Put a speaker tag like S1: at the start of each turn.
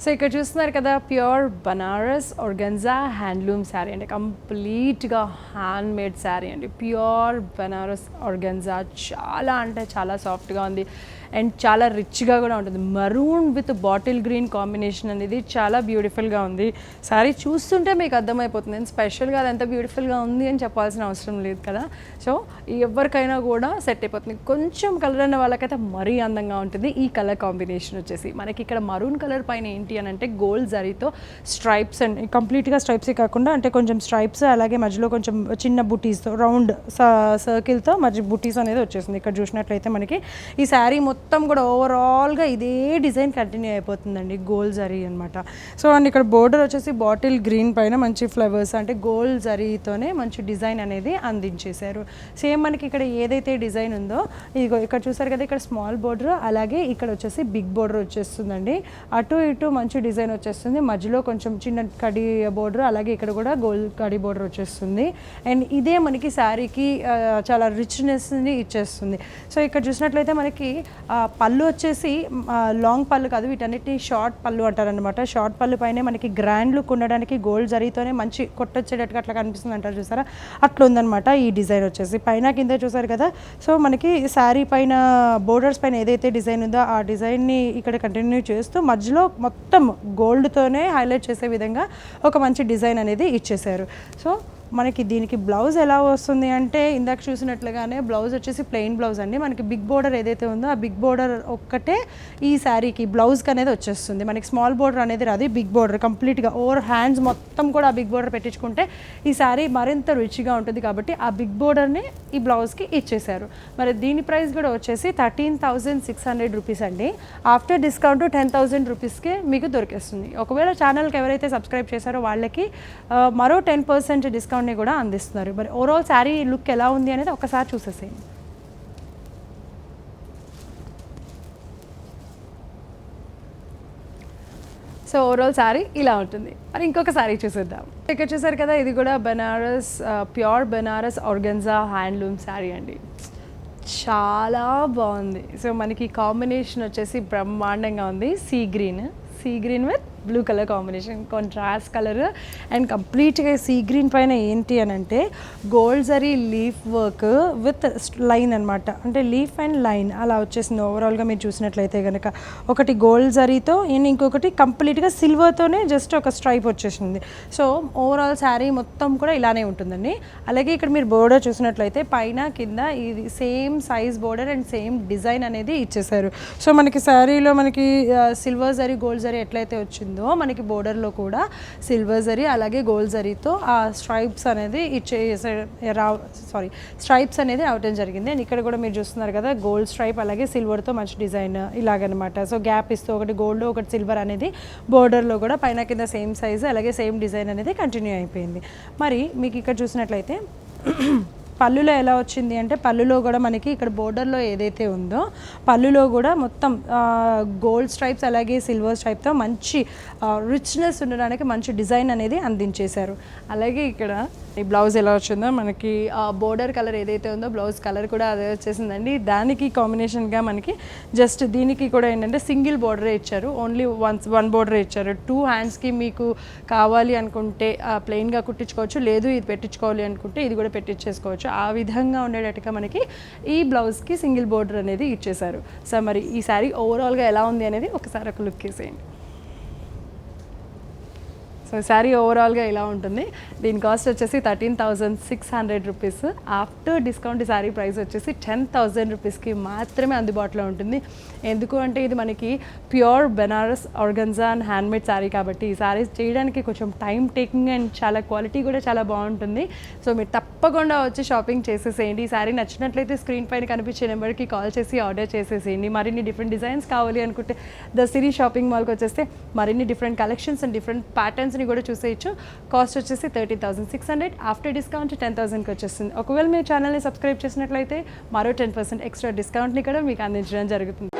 S1: So ఇక్కడ చూస్తున్నారు కదా, pure Banaras organza handloom sari అండి. కంప్లీట్గా హ్యాండ్ మేడ్ శారీ అండి. ప్యూర్ బనారస్ ఆర్గన్జా చాలా అంటే చాలా సాఫ్ట్గా ఉంది అండ్ చాలా రిచ్గా కూడా ఉంటుంది. Maroon with bottle green combination అనేది చాలా బ్యూటిఫుల్గా ఉంది. శారీ చూస్తుంటే మీకు అర్థమైపోతుంది స్పెషల్గా అది ఎంత బ్యూటిఫుల్గా ఉంది అని చెప్పాల్సిన అవసరం లేదు కదా. సో ఎవరికైనా కూడా సెట్ అయిపోతుంది. కొంచెం కలర్ అన్న వాళ్ళకైతే మరీ అందంగా ఉంటుంది. ఈ కలర్ కాంబినేషన్ వచ్చేసి మనకి ఇక్కడ మరూన్ కలర్ పైన ఏంటి అని అంటే గోల్డ్ జరీతో స్ట్రైప్స్ అండ్ కంప్లీట్గా స్ట్రైప్సే కాకుండా అంటే కొంచెం స్ట్రైప్స్ అలాగే మధ్యలో కొంచెం చిన్న బుటీస్తో రౌండ్ సర్కిల్తో మధ్య బుటీస్ అనేది వచ్చేసింది. ఇక్కడ చూసినట్లయితే మనకి ఈ శారీ మొత్తం కూడా ఓవరాల్గా ఇదే డిజైన్ కంటిన్యూ అయిపోతుందండి. గోల్డ్ జరీ అనమాట. సో అండ్ ఇక్కడ బోర్డర్ వచ్చేసి బాటిల్ గ్రీన్ పైన మంచి ఫ్లవర్స్ అంటే గోల్డ్ జరీతోనే మంచి డిజైన్ అనేది అందించేశారు. సేమ్ మనకి ఇక్కడ ఏదైతే డిజైన్ ఉందో ఇదిగో ఇక్కడ చూసారు కదా, ఇక్కడ స్మాల్ బోర్డర్ అలాగే ఇక్కడ వచ్చేసి బిగ్ బోర్డర్ వచ్చేస్తుందండి. అటు ఇటు మంచి డిజైన్ వచ్చేస్తుంది. మధ్యలో కొంచెం చిన్న కడి బోర్డర్ అలాగే ఇక్కడ కూడా గోల్డ్ కడి బోర్డర్ వచ్చేస్తుంది. అండ్ ఇదే మనకి శారీకి చాలా రిచ్నెస్ని ఇచ్చేస్తుంది. సో ఇక్కడ చూసినట్లయితే మనకి పళ్ళు వచ్చేసి లాంగ్ పళ్ళు కాదు, వీటన్నిటి షార్ట్ పళ్ళు అంటారనమాట. షార్ట్ పళ్ళు పైనే మనకి గ్రాండ్ లుక్ ఉండడానికి గోల్డ్ జరీతోనే మంచి కొట్టొచ్చేటట్టుగా అట్లా కనిపిస్తుంది అంటారు చూసారా, అట్లా ఉందనమాట ఈ డిజైన్ వచ్చేసి. పైన కింద చూసారు కదా. సో మనకి శారీ పైన బోర్డర్స్ పైన ఏదైతే డిజైన్ ఉందో ఆ డిజైన్ని ఇక్కడ కంటిన్యూ చేస్తూ మధ్యలో మొత్తం గోల్డ్తోనే హైలైట్ చేసే విధంగా ఒక మంచి డిజైన్ అనేది ఇచ్చేసారు. సో మనకి దీనికి బ్లౌజ్ ఎలా వస్తుంది అంటే ఇందాక చూసినట్లుగానే బ్లౌజ్ వచ్చేసి ప్లెయిన్ బ్లౌజ్ అండి. మనకి బిగ్ బోర్డర్ ఏదైతే ఉందో ఆ బిగ్ బోర్డర్ ఒక్కటే ఈ శారీకి బ్లౌజ్కి అనేది వచ్చేస్తుంది. మనకి స్మాల్ బోర్డర్ అనేది రాదు, బిగ్ బోర్డర్ కంప్లీట్గా ఓవర్ హ్యాండ్స్ మొత్తం కూడా ఆ బిగ్ బోర్డర్ పెట్టించుకుంటే ఈ శారీ మరింత రిచ్గా ఉంటుంది కాబట్టి ఆ బిగ్ బోర్డర్ని ఈ బ్లౌజ్కి ఇచ్చేశారు. మరి దీని ప్రైస్ కూడా వచ్చేసి 13,600 రూపీస్ అండి. ఆఫ్టర్ డిస్కౌంట్ 10,000 రూపీస్కి మీకు దొరికేస్తుంది. ఒకవేళ ఛానల్కి ఎవరైతే సబ్స్క్రైబ్ చేశారో వాళ్ళకి మరో 10% డిస్కౌంట్ కూడా అందిస్తున్నారు. మరి ఓవరాల్ శారీ లుక్ ఎలా ఉంది అనేది ఒకసారి చూసేసేయండి. సో ఓవరాల్ శారీ ఇలా ఉంటుంది. మరి ఇంకొక శారీ చూసేద్దాం. ఇక్కడ చూసారు కదా, ఇది కూడా Banaras pure Banaras organza handloom sari అండి. చాలా బాగుంది. సో మనకి కాంబినేషన్ వచ్చేసి బ్రహ్మాండంగా ఉంది. Sea green with blue colour combination, contrast colour and కంప్లీట్గా సీ గ్రీన్ పైన ఏంటి అని అంటే gold zari leaf work with line అనమాట. అంటే లీఫ్ అండ్ లైన్ అలా వచ్చేసింది. ఓవరాల్గా మీరు చూసినట్లయితే కనుక ఒకటి గోల్డ్ జరీతో అండ్ ఇంకొకటి కంప్లీట్గా సిల్వర్తోనే జస్ట్ ఒక స్ట్రైప్ వచ్చేసింది. సో ఓవరాల్ శారీ మొత్తం కూడా ఇలానే ఉంటుందండి. అలాగే ఇక్కడ మీరు బోర్డర్ చూసినట్లయితే పైన కింద ఇది same size border and same design అనేది ఇచ్చేసారు. సో మనకి శారీలో మనకి సిల్వర్ జరీ గోల్డ్ జరీ ఎట్లయితే వచ్చిందో మనకి బోర్డర్లో కూడా సిల్వర్ జరీ అలాగే గోల్డ్ జరీతో ఆ స్ట్రైప్స్ అనేది స్ట్రైప్స్ అనేది అవటం జరిగింది. అండ్ ఇక్కడ కూడా మీరు చూస్తున్నారు కదా, గోల్డ్ స్ట్రైప్ అలాగే సిల్వర్తో మంచి డిజైన్ ఇలాగనమాట. సో గ్యాప్ ఇస్తూ ఒకటి గోల్డ్ ఒకటి సిల్వర్ అనేది బోర్డర్లో కూడా పైన కింద సేమ్ సైజు అలాగే సేమ్ డిజైన్ అనేది కంటిన్యూ అయిపోయింది. మరి మీకు ఇక్కడ చూసినట్లయితే పళ్ళులో ఎలా వచ్చింది అంటే పళ్ళులో కూడా మనకి ఇక్కడ బోర్డర్లో ఏదైతే ఉందో పళ్ళులో కూడా మొత్తం గోల్డ్ స్ట్రైప్స్ అలాగే సిల్వర్ స్ట్రైప్తో మంచి రిచ్నెస్ ఉండడానికి మంచి డిజైన్ అనేది అందించేశారు. అలాగే ఇక్కడ ఈ బ్లౌజ్ ఎలా వచ్చిందో మనకి బోర్డర్ కలర్ ఏదైతే ఉందో బ్లౌజ్ కలర్ కూడా అదే వచ్చేసిందండి. దానికి కాంబినేషన్గా మనకి జస్ట్ దీనికి కూడా ఏంటంటే సింగిల్ బోర్డరే ఇచ్చారు. ఓన్లీ వన్ బోర్డరే ఇచ్చారు. 2 హ్యాండ్స్కి మీకు కావాలి అనుకుంటే ప్లెయిన్గా కుట్టించుకోవచ్చు, లేదు ఇది పెట్టించుకోవాలి అనుకుంటే ఇది కూడా పెట్టించేసుకోవచ్చు. ఆ విధంగా ఉండేటట్టుగా మనకి ఈ బ్లౌజ్కి సింగిల్ బోర్డర్ అనేది ఇచ్చేసారు. సో మరి ఈ శారీ ఓవరాల్గా ఎలా ఉంది అనేది ఒకసారి ఒక లుక్ వేసేయండి. సో శారీ ఓవరాల్గా ఇలా ఉంటుంది. దీని కాస్ట్ వచ్చేసి 13,600 రూపీస్. ఆఫ్టర్ డిస్కౌంట్ ఈ శారీ ప్రైస్ వచ్చేసి 10,000 రూపీస్కి మాత్రమే అందుబాటులో ఉంటుంది. ఎందుకు అంటే ఇది మనకి pure Banaras organza and handmade saree కాబట్టి ఈ శారీస్ చేయడానికి కొంచెం టైం టేకింగ్ అండ్ చాలా క్వాలిటీ కూడా చాలా బాగుంటుంది. సో మీరు తప్పకుండా వచ్చి షాపింగ్ చేసేసేయండి. ఈ శారీ నచ్చినట్లయితే స్క్రీన్ పైన కనిపించే నెంబర్కి కాల్ చేసి ఆర్డర్ చేసేసేయండి. మరిన్ని డిఫరెంట్ డిజైన్స్ కావాలి అనుకుంటే ద సిరీ షాపింగ్ మాల్కి వచ్చేస్తే మరిన్ని different collections and different patterns కూడా చూసేయచ్చు. కాస్ట్ వచ్చేసి 13,600. ఆఫ్టర్ డిస్కౌంట్ 10,000కి వచ్చేస్తుంది. ఒకవేళ మీరు ఛానల్ని సబ్స్క్రైబ్ చేసినట్లయితే మరో 10% ఎక్స్ట్రా డిస్కౌంట్ని కూడా మీకు అందించడం జరుగుతుంది.